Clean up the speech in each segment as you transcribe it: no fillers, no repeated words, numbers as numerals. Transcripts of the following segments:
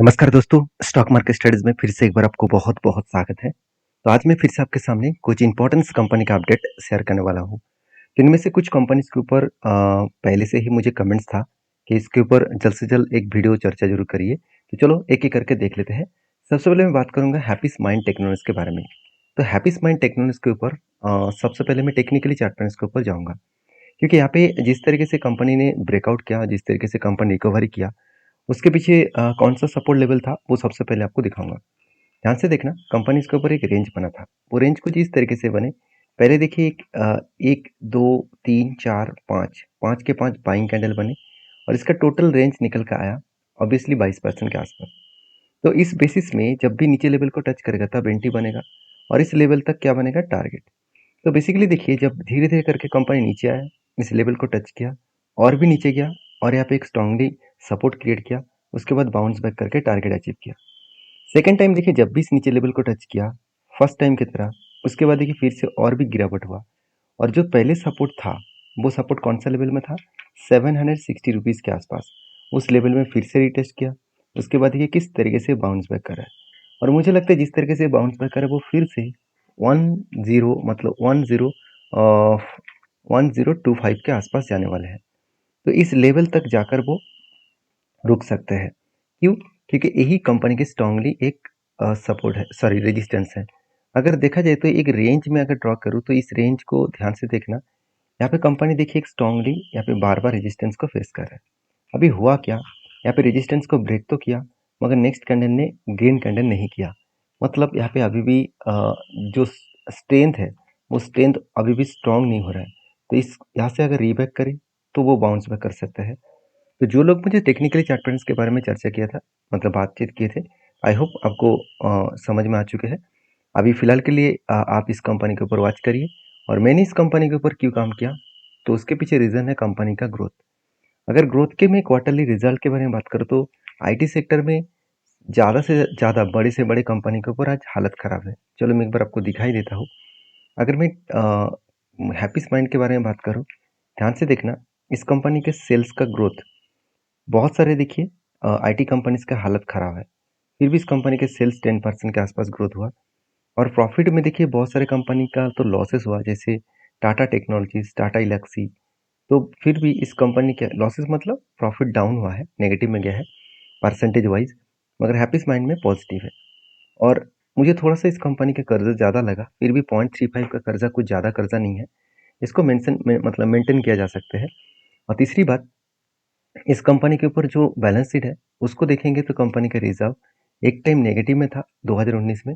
नमस्कार दोस्तों, stock market studies में फिर से एक बार आपको बहुत-बहुत स्वागत है। तो आज मैं फिर से आपके सामने कुछ इंपॉर्टेंस कंपनी का अपडेट शेयर करने वाला हूँ। इनमें से कुछ कंपनीज के ऊपर पहले से ही मुझे कमेंट्स था कि इसके ऊपर जल्द से जल्द एक वीडियो चर्चा ज़रूर करिए। तो चलो एक-एक करके देख लेते हैं। सबसे पहले मैं बात करूँगा हैप्पीस्ट माइंड टेक्नोलॉजीज़ के बारे में। तो हैप्पीस्ट माइंड टेक्नोलॉजीज़ के ऊपर सबसे पहले मैं टेक्निकली चार्ट पैटर्न्स के ऊपर जाऊँगा। क्योंकि यहाँ पे जिस तरीके से कंपनी ने ब्रेकआउट किया, जिस तरीके से कंपनी रिकवरी किया, उसके पीछे कौन-सा सपोर्ट लेवल था, वो सबसे पहले आपको दिखाऊँगा। ध्यान से देखना, कंपनी इसके ऊपर एक रेंज बना था। वो रेंज कुछ इस तरीके से बने, पहले देखिए 1, 2, 3, 4, 5, 5 के 5 बाइंग कैंडल बने और इसका टोटल रेंज निकल के आया ऑब्वियसली 22% के आसपास। तो इस बेसिस में जब भी नीचे लेवल को टच करेगा तब एंट्री बनेगा और इस लेवल तक क्या बनेगा टारगेट। तो बेसिकली देखिए जब धीरे-धीरे करके कंपनी नीचे आया, इस लेवल को टच किया और भी नीचे गया और यहाँ पे एक स्ट्रांगली सपोर्ट क्रिएट किया, उसके बाद बाउंस बैक करके टारगेट अचीव किया। सेकंड टाइम देखिए जब भी इस नीचे लेवल को टच किया, फर्स्ट टाइम की तरह, उसके बाद देखिए फिर से और भी गिरावट हुआ और जो पहले सपोर्ट था, वो सपोर्ट कौन-सा लेवल में था? 760 रुपीज़ के आसपास। उस लेवल में फिर से रीटेस्ट किया, उसके बाद देखिए किस तरीके से बाउंस बैक करा है और मुझे लगता है जिस तरीके से बाउंस बैक करा है, वो फिर से 10 मतलब 10 अ, 1025 के आसपास जाने वाले हैं। तो इस लेवल तक जाकर वो रुक सकते हैं। क्यों? क्योंकि यही कंपनी की स्ट्रांगली एक सपोर्ट है, सॉरी रेजिस्टेंस है। अगर देखा जाए तो एक रेंज में अगर ड्रॉ करूँ तो इस रेंज को ध्यान से देखना। यहाँ पे कंपनी देखिए एक स्ट्रांगली यहाँ पे बार-बार रेजिस्टेंस को फेस कर रहा है। अभी हुआ क्या? यहाँ पे रेजिस्टेंस को ब्रेक तो किया, मगर नेक्स्ट कैंडल ने ग्रीन कैंडल नहीं किया। मतलब यहाँ पे अभी भी जो स्ट्रेंथ है, वो स्ट्रेंथ अभी भी स्ट्रांग नहीं हो रहा है। तो इस यहाँ से अगर रीबैक करे, तो वो बाउंस बैक कर सकता है। तो जो लोग मुझे टेक्निकली चार्ट पैटर्न्स के बारे में चर्चा किया था, मतलब बातचीत किए थे, आई होप आपको समझ में आ चुके हैं। अभी फ़िलहाल के लिए आप इस कंपनी के ऊपर वॉच करिए और मैंने इस कंपनी के ऊपर क्यों काम किया, तो उसके पीछे रीज़न है कंपनी का ग्रोथ। अगर ग्रोथ के मैं क्वार्टरली रिजल्ट के बारे में बात करूँ तो आईटी सेक्टर में ज़्यादा से ज़्यादा बड़े से बड़े कंपनी के ऊपर आज हालत ख़राब है। चलो मैं एक बार आपको दिखाई देता हूँ। अगर मैं हैप्पी स्माइल के बारे में बात करूँ, ध्यान से देखना, इस कंपनी के सेल्स का ग्रोथ बहुत सारे देखिए आईटी कंपनीज़ का हालत ख़राब है। फिर भी इस कंपनी के सेल्स 10% के आसपास ग्रोथ हुआ और प्रॉफ़िट में देखिए बहुत सारे कंपनी का तो लॉसेस हुआ, जैसे टाटा टेक्नोलॉजीज़, टाटा एल्क्सी। तो फिर भी इस कंपनी के लॉसेस मतलब प्रॉफ़िट डाउन हुआ है, नेगेटिव में गया है परसेंटेज वाइज़, मगर हैप्पीस्ट माइंड में पॉज़िटिव है। और मुझे थोड़ा-सा इस कंपनी का कर्ज़ा ज़्यादा लगा, फिर भी 0.35 का कर्ज़ा कुछ ज़्यादा कर्ज़ा नहीं है। इसको मेंशन में मतलब मेंटेन किया जा सकता है। और तीसरी बात, इस कंपनी के ऊपर जो बैलेंस शीट है, उसको देखेंगे तो कंपनी का रिज़र्व एक टाइम नेगेटिव में था 2019 में,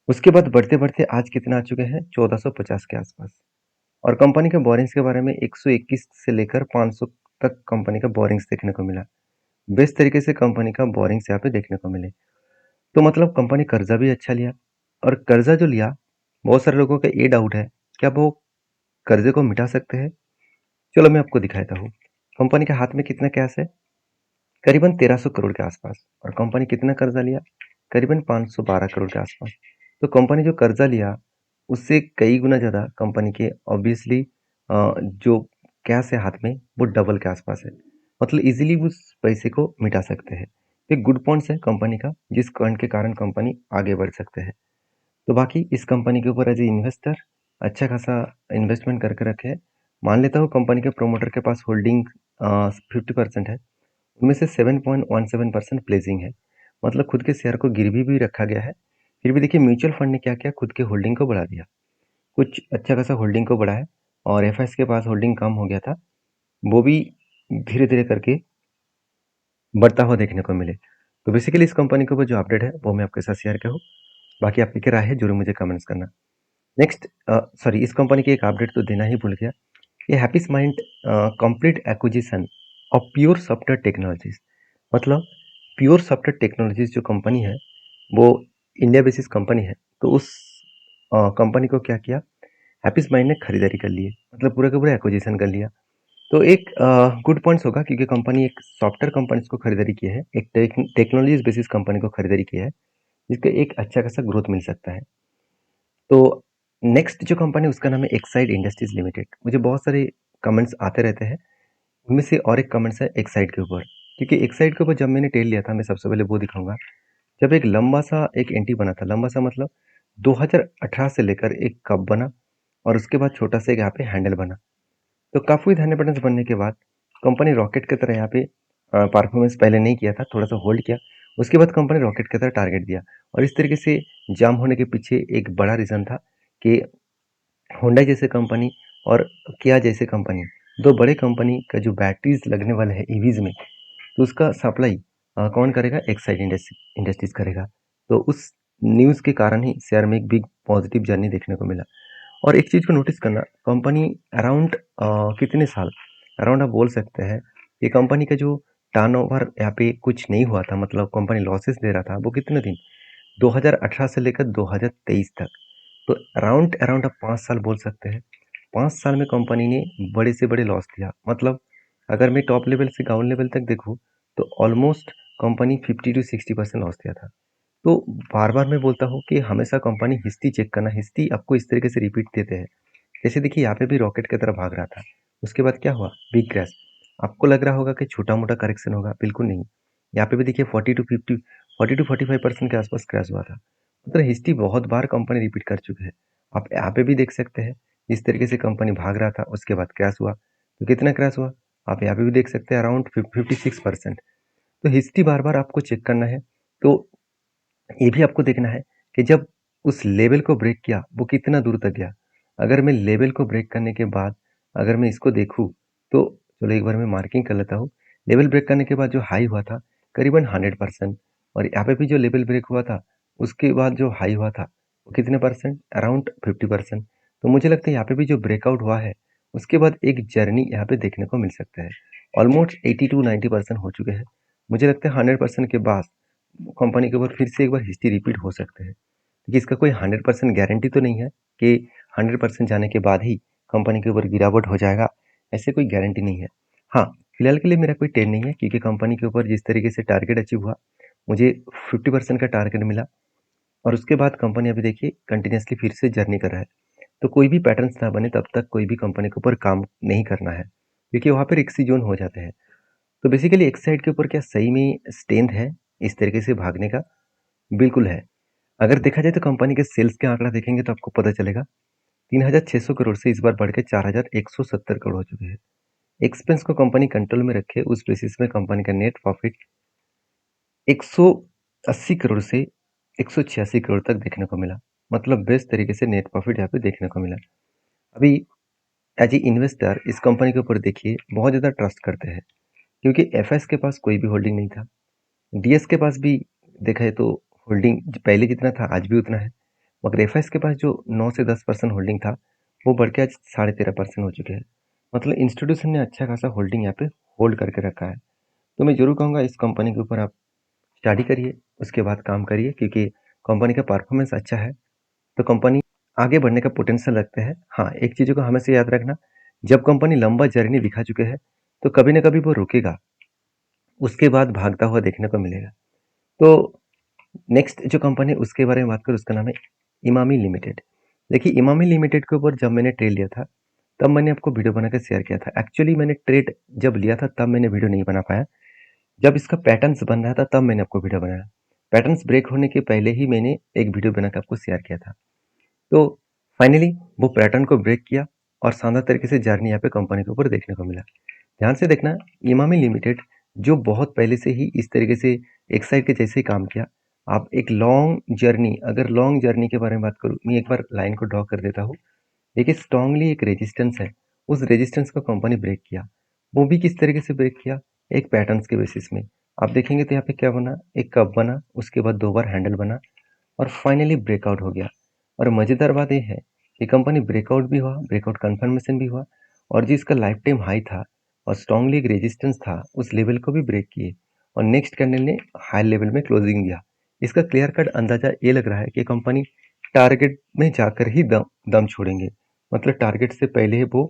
उसके बाद बढ़ते-बढ़ते आज कितना आ चुके हैं 1450 के आसपास। और कंपनी के बोरिंग्स के बारे में 121 से लेकर 500 तक कंपनी का बोरिंग्स देखने को मिला। बेस्ट तरीके से कंपनी का बोरिंग्स यहाँ पे देखने को मिले। तो मतलब कंपनी कर्जा भी अच्छा लिया और कर्जा जो लिया, बहुत सारे लोगों का ये डाउट है, क्या वो कर्जे को मिटा सकते हैं? चलो मैं आपको दिखाता हूँ। कंपनी के हाथ में कितना कैश है? करीबन 1300 करोड़ के आसपास और कंपनी कितना कर्जा लिया? करीबन 512 करोड़ के आसपास। तो कंपनी जो कर्जा लिया, उससे कई गुना ज़्यादा कंपनी के ऑब्वियसली जो कैश है हाथ में, वो डबल के आसपास है। मतलब ईज़िली उस पैसे को मिटा सकते हैं। एक गुड पॉइंट्स है कंपनी का, जिस पॉइंट के कारण कंपनी आगे बढ़ सकते हैं। तो बाकी इस कंपनी के ऊपर एज़ ए इन्वेस्टर अच्छा खासा इन्वेस्टमेंट करके रखे हैं। मान लेता हूँ कंपनी के प्रमोटर के पास होल्डिंग 50% है। उनमें से 7.17% प्लेजिंग है। मतलब खुद के शेयर को गिरवी भी रखा गया है। फिर भी देखिए म्यूचुअल फंड ने क्या किया, खुद के होल्डिंग को बढ़ा दिया। कुछ अच्छा खासा होल्डिंग को बढ़ाया और एफएस के पास होल्डिंग कम हो गया था, वो भी धीरे-धीरे करके बढ़ता हुआ देखने को मिले। तो बेसिकली इस कंपनी के ऊपर जो अपडेट है, वो मैं आपके साथ शेयर किया हूँ। बाकी आपकी क्या राय है, ज़रूर मुझे कमेंट्स करना। नेक्स्ट सॉरी, इस कंपनी की एक अपडेट तो देना ही भूल गया। ये happiest mind complete acquisition of pure software technologies, मतलब प्योर सॉफ्टवेयर टेक्नोलॉजीज जो कंपनी है, वो इंडिया बेसिस कंपनी है। तो उस कंपनी को क्या किया, हैप्पीस्ट माइंड ने खरीदारी कर ली है, मतलब पूरा का पूरा एक्विजिशन कर लिया। तो एक गुड पॉइंट्स होगा क्योंकि कंपनी एक सॉफ्टवेयर कंपनीज को खरीदारी की है, एक टेक्नोलॉजीज बेसिस कंपनी को खरीदारी की है, जिसका एक अच्छा खासा ग्रोथ मिल सकता है। तो नेक्स्ट जो कंपनी, उसका नाम है एक्साइड इंडस्ट्रीज लिमिटेड। मुझे बहुत सारे कमेंट्स आते रहते हैं, उनमें से और एक कमेंट्स है एक्साइड के ऊपर। क्योंकि एक साइड के ऊपर जब मैंने टेल लिया था, मैं सबसे पहले वो दिखाऊँगा। जब एक लंबा-सा एक एंटी बना था, लंबा-सा मतलब 2018 से लेकर एक कप बना और उसके बाद छोटा-सा एक यहाँ पे हैंडल बना। तो काफ़ी धन्य बटन्स बनने के बाद कंपनी रॉकेट की तरह यहाँ पे परफॉर्मेंस पहले नहीं किया था, थोड़ा-सा होल्ड किया। उसके बाद कंपनी रॉकेट की तरह टारगेट दिया और इस तरीके से जाम होने के पीछे एक बड़ा रीज़न था कि होंडा जैसे कंपनी और किया जैसे कंपनी, 2 बड़े कंपनी का जो बैटरीज़ लगने वाला है ईवीज़ में, तो उसका सप्लाई कौन करेगा? एक्साइड इंडस्ट्रीज़ करेगा। तो उस न्यूज़ के कारण ही शेयर में एक बिग पॉजिटिव जर्नी देखने को मिला। और एक चीज़ को नोटिस करना, कंपनी अराउंड कितने साल, अराउंड आप बोल सकते हैं कि कंपनी का जो टर्नओवर यहाँ पे कुछ नहीं हुआ था, मतलब कंपनी लॉसेस दे रहा था, वो कितने दिन, 2018 से लेकर 2023 तक। तो अराउंड अराउंड आप 5 साल बोल सकते हैं। 5 साल में कंपनी ने बड़े से बड़े लॉस दिया। मतलब अगर मैं टॉप लेवल से डाउन लेवल तक देखूँ, तो ऑलमोस्ट कंपनी 50 टू 60% लॉस दिया था। तो बार-बार मैं बोलता हूँ कि हमेशा कंपनी हिस्ट्री चेक करना, हिस्ट्री आपको इस तरीके से रिपीट देते हैं। जैसे देखिए यहाँ पे भी रॉकेट की तरह भाग रहा था, उसके बाद क्या हुआ? Big crash. आपको लग रहा होगा कि छोटा-मोटा करेक्शन होगा, बिल्कुल नहीं। यहाँ पे भी देखिए 40 टू 45% के आसपास क्रैश हुआ था। मतलब हिस्ट्री बहुत बार कंपनी रिपीट कर चुके हैं। आप यहाँ पे भी देख सकते हैं, इस तरीके से कंपनी भाग रहा था, उसके बाद क्रैश हुआ। तो कितना क्रैश हुआ? आप यहाँ पे भी देख सकते हैं अराउंड 56%। तो हिस्ट्री बार-बार आपको चेक करना है। तो ये भी आपको देखना है कि जब उस लेवल को ब्रेक किया, वो कितना दूर तक गया। अगर मैं लेवल को ब्रेक करने के बाद अगर मैं इसको देखूँ, तो चलो एक बार मैं मार्किंग कर लेता हूँ। लेवल ब्रेक करने के बाद जो हाई हुआ था करीबन 100%, और यहाँ पे भी जो लेवल ब्रेक हुआ था, उसके बाद जो हाई हुआ था, वो कितने परसेंट? अराउंड 50%। तो मुझे लगता है यहाँ पे भी जो ब्रेकआउट हुआ है, उसके बाद एक जर्नी यहाँ पे देखने को मिल सकता है। ऑलमोस्ट 80 टू 90% हो चुके हैं। मुझे लगता है 100% के बाद कंपनी के ऊपर फिर से एक बार हिस्ट्री रिपीट हो सकते हैं, क्योंकि इसका कोई 100% गारंटी तो नहीं है कि 100% जाने के बाद ही कंपनी के ऊपर गिरावट हो जाएगा, ऐसे कोई गारंटी नहीं है। हाँ, फिलहाल के लिए मेरा कोई ट्रेंड नहीं है, क्योंकि कंपनी के ऊपर जिस तरीके से टारगेट अचीव हुआ, मुझे 50% का टारगेट मिला और उसके बाद कंपनी अभी देखिए कंटिन्यूसली फिर से जर्नी कर रहा है। तो कोई भी पैटर्न्स ना बने तब तक कोई भी कंपनी के ऊपर काम नहीं करना है, क्योंकि वहाँ पे रिस्की जोन हो जाते हैं। तो बेसिकली एक साइड के ऊपर क्या सही में स्ट्रेंथ है इस तरीके से भागने का? बिल्कुल है। अगर देखा जाए तो कंपनी के सेल्स के आंकड़ा देखेंगे तो आपको पता चलेगा 3,600 करोड़ से इस बार बढ़ के 4,170 करोड़ हो चुके हैं। एक्सपेंस को कंपनी कंट्रोल में रखे, उस बेसिस में कंपनी का नेट प्रॉफिट 180 करोड़ से 186 करोड़ तक देखने को मिला। मतलब बेस्ट तरीके से नेट प्रॉफिट यहाँ पे देखने को मिला। अभी एज ए इन्वेस्टर इस कंपनी के ऊपर देखिए बहुत ज़्यादा ट्रस्ट करते हैं, क्योंकि एफएस के पास कोई भी होल्डिंग नहीं था। डीएस के पास भी देखा है तो होल्डिंग पहले जितना था आज भी उतना है, मगर एफएस के पास जो 9 से 10% होल्डिंग था, वो बढ़ के आज 13.5% हो चुके हैं। मतलब इंस्टीट्यूशन ने अच्छा खासा होल्डिंग यहाँ पे होल्ड करके रखा है। तो मैं जरूर कहूँगा इस कंपनी के ऊपर आप स्टडी करिए, उसके बाद काम करिए, क्योंकि कंपनी का परफॉर्मेंस अच्छा है, तो कंपनी आगे बढ़ने का पोटेंशियल रखते हैं। हाँ, एक चीज़ को हमेशा याद रखना, जब कंपनी लंबा जर्नी दिखा चुके हैं, तो कभी ना कभी वो रुकेगा, उसके बाद भागता हुआ देखने को मिलेगा। तो नेक्स्ट जो कंपनी है उसके बारे में बात करूँ, उसका नाम है इमामी लिमिटेड। देखिए इमामी लिमिटेड के ऊपर जब मैंने ट्रेड लिया था, तब मैंने आपको वीडियो बनाकर शेयर किया था। एक्चुअली मैंने ट्रेड जब लिया था तब मैंने वीडियो नहीं बना पाया, जब इसका पैटर्न्स बन रहा था तब मैंने आपको वीडियो बनाया। पैटर्न्स ब्रेक होने के पहले ही मैंने एक वीडियो बनाकर आपको शेयर किया था। तो फाइनली वो पैटर्न को ब्रेक किया और शानदार तरीके से जर्नी यहाँ पे कंपनी के ऊपर देखने को मिला। ध्यान से देखना, इमामी लिमिटेड जो बहुत पहले से ही इस तरीके से एक साइड के जैसे ही काम किया। आप एक लॉन्ग जर्नी, अगर लॉन्ग जर्नी के बारे में बात करूँ, मैं एक बार लाइन को ड्रॉ कर देता हूँ। देखिए स्ट्रांगली एक रेजिस्टेंस है, उस रेजिस्टेंस को कंपनी ब्रेक किया। वो भी किस तरीके से ब्रेक किया? एक पैटर्न्स के बेसिस में। आप देखेंगे तो यहाँ पे क्या बना, एक कप बना, उसके बाद 2 बार हैंडल बना और फाइनली ब्रेकआउट हो गया। और मज़ेदार बात ये है कि कंपनी ब्रेकआउट भी हुआ, ब्रेकआउट कंफर्मेशन भी हुआ, और जिसका लाइफ टाइम हाई था और स्ट्रांगली एक रेजिस्टेंस था, उस लेवल को भी ब्रेक किए और नेक्स्ट कैंडल ने हाई लेवल में क्लोजिंग दिया। इसका क्लियर कट अंदाजा ये लग रहा है कि कंपनी टारगेट में जाकर ही दम दम छोड़ेंगे। मतलब टारगेट से पहले ही वो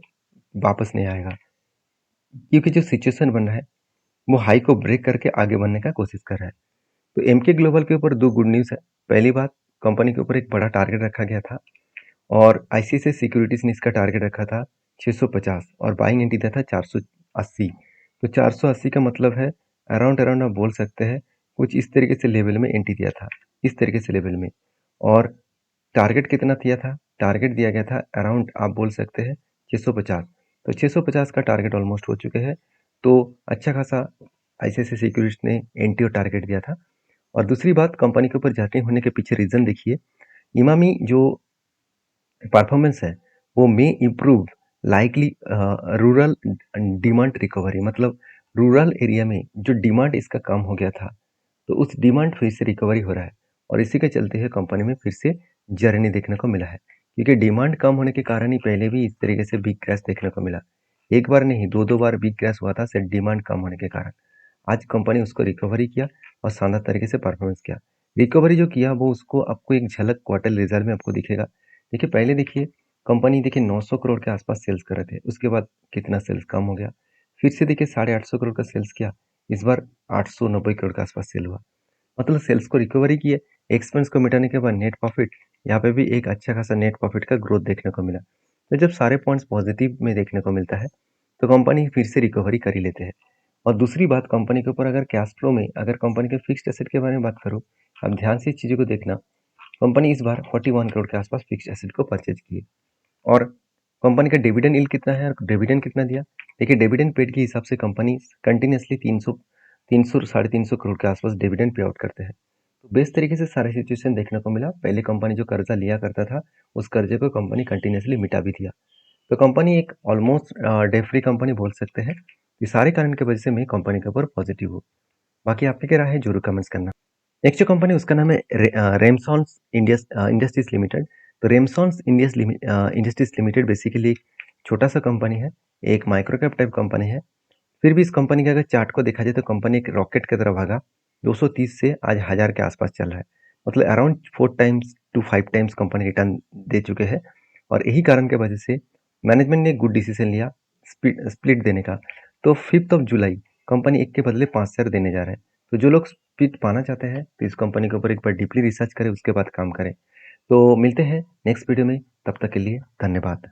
वापस नहीं आएगा, क्योंकि जो सिचुएशन बन रहा है वो हाई को ब्रेक करके आगे बढ़ने का कोशिश कर रहा है। तो एमके ग्लोबल के ऊपर दो गुड न्यूज़ है। पहली बात, कंपनी के ऊपर एक बड़ा टारगेट रखा गया था और आईसीआईसीआई सिक्योरिटीज ने इसका टारगेट रखा था 650 और बाइंग एंट्री दिया था 480। तो 480 का मतलब है अराउंड अराउंड आप बोल सकते हैं कुछ इस तरीके से लेवल में एंट्री दिया था, इस तरीके से लेवल में। और टारगेट कितना दिया था? टारगेट दिया गया था अराउंड आप बोल सकते हैं 650। तो 650 का टारगेट ऑलमोस्ट हो चुके हैं। तो अच्छा खासा आईसीआईसीआई सिक्योरिटीज ने एनटीओ टारगेट दिया था। और दूसरी बात, कंपनी के ऊपर जाते होने के पीछे रीजन देखिए। इमामी जो परफॉर्मेंस है वो मे improve likely rural demand recovery, मतलब रूरल एरिया में जो डिमांड इसका कम हो गया था, तो उस डिमांड फिर से रिकवरी हो रहा है। और इसी के चलते हुए कंपनी में फिर से जर्नी देखने को मिला है, क्योंकि डिमांड कम होने के कारण ही पहले भी इस तरीके से बिग क्रैश देखने को मिला। एक बार नहीं, दो दो बार बिग क्रैश हुआ था सिर्फ डिमांड कम होने के कारण। आज कंपनी उसको रिकवरी किया और शानदार तरीके से परफॉर्मेंस किया। रिकवरी जो किया वो उसको आपको एक झलक क्वार्टर रिजल्ट में आपको दिखेगा। देखिए पहले देखिए, कंपनी देखिए 900 करोड़ के आसपास सेल्स कर रहे थे, उसके बाद कितना सेल्स कम हो गया। फिर से देखिए 850 करोड़ का सेल्स किया, इस बार 890 करोड़ के आसपास सेल हुआ। मतलब सेल्स को रिकवरी किए, एक्सपेंस को मिटाने के बाद नेट प्रॉफिट, यहाँ पे भी एक अच्छा खासा नेट प्रॉफिट का ग्रोथ देखने को मिला। तो जब सारे पॉइंट्स पॉजिटिव में देखने को मिलता है तो कंपनी फिर से रिकवरी कर ही लेते हैं। और दूसरी बात, कंपनी के ऊपर अगर कैश फ्लो में अगर कंपनी के फिक्स्ड एसेट के बारे में बात करूँ, आप ध्यान से इस चीज़ों को देखना। कंपनी इस बार 41 करोड़ के आसपास फिक्स्ड एसेट को परचेज किए। और कंपनी का डिविडेंड यील्ड कितना है और डिविडेंड कितना दिया? देखिए डिविडेंड पेड के हिसाब से कंपनी कंटिन्यूसली 300 साढ़े 300 करोड़ के आसपास डिविडेंड पे आउट करते हैं। तो बेस्ट तरीके से सारा सिचुएशन देखने को मिला। पहले कंपनी जो कर्जा लिया करता था, उस कर्जे को कंपनी कंटिन्यूसली मिटा भी दिया। तो कंपनी एक ऑलमोस्ट डेट फ्री कंपनी बोल सकते हैं। ये सारे कारण की वजह से मैं कंपनी के ऊपर पॉजिटिव हूँ। बाकी आपकी क्या राय है, जरूर कमेंट्स करना। नेक्स्ट जो कंपनी उसका नाम है रेमसॉन्स इंडस्ट्रीज लिमिटेड। तो रेमसॉन्स इंडस्ट्रीज लिमिटेड बेसिकली एक छोटा सा कंपनी है, एक माइक्रो कैप टाइप कंपनी है। फिर भी इस कंपनी के अगर चार्ट को देखा जाए तो कंपनी एक रॉकेट की तरह भागा, 230 से आज 1000 के आसपास चल रहा है। मतलब around 4 times to 5 times company return दे चुके हैं। और यही कारण की वजह से मैनेजमेंट ने गुड डिसीजन लिया स्प्लिट देने का। तो 5 ऑफ जुलाई कंपनी एक के बदले 5 शेयर देने जा रहे हैं। तो जो लोग स्प्लिट पाना चाहते हैं तो इस कंपनी के ऊपर एक बार डीपली रिसर्च करें, उसके बाद काम करें। तो मिलते हैं नेक्स्ट वीडियो में, तब तक के लिए धन्यवाद।